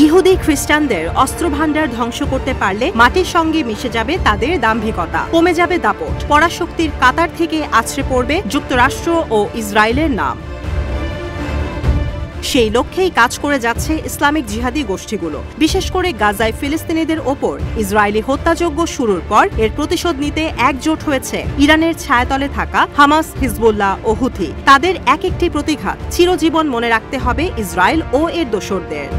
ইহুদি খ্রিস্টানদের অস্ত্রভাণ্ডার ধ্বংস করতে পারলে মাটির সঙ্গে মিশে যাবে তাদের দাম্ভিকতা, কমে যাবে দাপট, পরাশক্তির কাতার থেকে আছড়ে পড়বে যুক্তরাষ্ট্র ও ইসরায়েলের নাম। সেই লক্ষ্যেই কাজ করে যাচ্ছে ইসলামিক জিহাদি গোষ্ঠীগুলো। বিশেষ করে গাজায় ফিলিস্তিনিদের ওপর ইসরায়েলি হত্যাযজ্ঞ শুরুর পর এর প্রতিশোধ নিতে একজোট হয়েছে ইরানের ছায়াতলে থাকা হামাস, হিজবুল্লাহ ও হুথি। তাদের এক একটি প্রতিঘাত চিরজীবন মনে রাখতে হবে ইসরায়েল ও এর দোসরদের।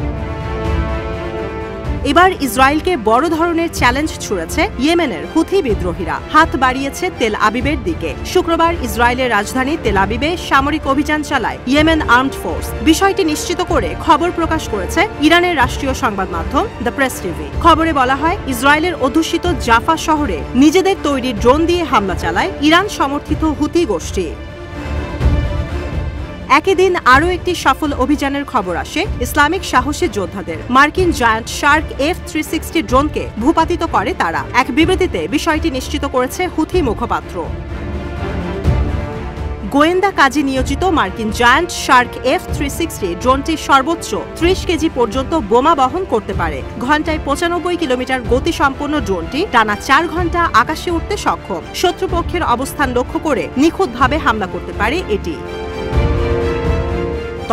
এবার ইসরায়েলকে বড় ধরনের চ্যালেঞ্জ ছুড়েছে ইয়েমেনের হুথি বিদ্রোহীরা। হাত বাড়িয়েছে তেল আবিবের দিকে। শুক্রবার ইসরায়েলের রাজধানী তেল আবিবে সামরিক অভিযান চালায় ইয়েমেন আর্মড ফোর্স। বিষয়টি নিশ্চিত করে খবর প্রকাশ করেছে ইরানের রাষ্ট্রীয় সংবাদ মাধ্যম দ্য প্রেস টিভি। খবরে বলা হয়, ইসরায়েলের অধ্যুষিত জাফা শহরে নিজেদের তৈরি ড্রোন দিয়ে হামলা চালায় ইরান সমর্থিত হুথি গোষ্ঠী। একই দিন আরও একটি সফল অভিযানের খবর আসে ইসলামিক সাহসী যোদ্ধাদের। মার্কিন জায়ান্ট শার্ক F-360 ড্রোনকে ভূপাতিত করে তারা। এক বিবৃতিতে বিষয়টি নিশ্চিত করেছে হুথি মুখপাত্র। গোয়েন্দা কাজে নিয়োজিত মার্কিন জায়ান্ট শার্ক F-360 ড্রোনটি সর্বোচ্চ 30 কেজি পর্যন্ত বোমা বহন করতে পারে। ঘণ্টায় 95 কিলোমিটার গতিসম্পন্ন ড্রোনটি টানা 4 ঘণ্টা আকাশে উঠতে সক্ষম। শত্রুপক্ষের অবস্থান লক্ষ্য করে নিখুঁতভাবে হামলা করতে পারে এটি।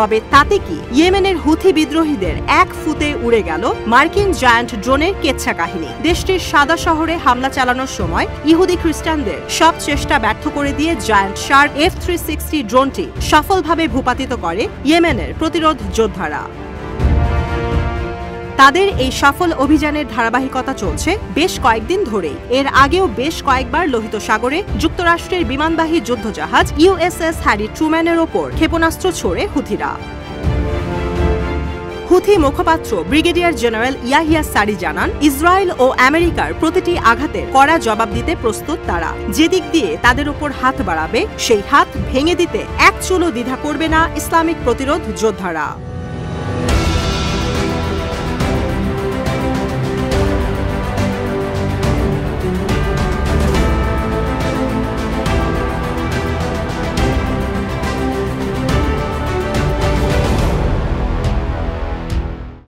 তবে তাতে কি ইয়েমেনের হুথি বিদ্রোহীদের এক ফুতে উড়ে গেল মার্কিন জায়ান্ট ড্রোনের কেচ্ছা কাহিনী। দেশটির সাদা শহরে হামলা চালানোর সময় ইহুদি খ্রিস্টানদের সব চেষ্টা ব্যর্থ করে দিয়ে জায়ান্ট শার্ক F-360 ড্রোনটি সফলভাবে ভূপাতিত করে ইয়েমেনের প্রতিরোধ যোদ্ধারা। তাদের এই সফল অভিযানের ধারাবাহিকতা চলছে বেশ কয়েকদিন ধরেই। এর আগেও বেশ কয়েকবার লোহিত সাগরে যুক্তরাষ্ট্রের বিমানবাহী যুদ্ধজাহাজ USS হ্যারি ট্রুম্যানের ওপর ক্ষেপণাস্ত্র ছোড়ে হুথিরা। হুথি মুখপাত্র ব্রিগেডিয়ার জেনারেল ইয়াহিয়া সারি জানান, ইসরায়েল ও আমেরিকার প্রতিটি আঘাতের কড়া জবাব দিতে প্রস্তুত তারা। যেদিক দিয়ে তাদের উপর হাত বাড়াবে সেই হাত ভেঙে দিতে এক চুলও দ্বিধা করবে না ইসলামিক প্রতিরোধ যোদ্ধারা।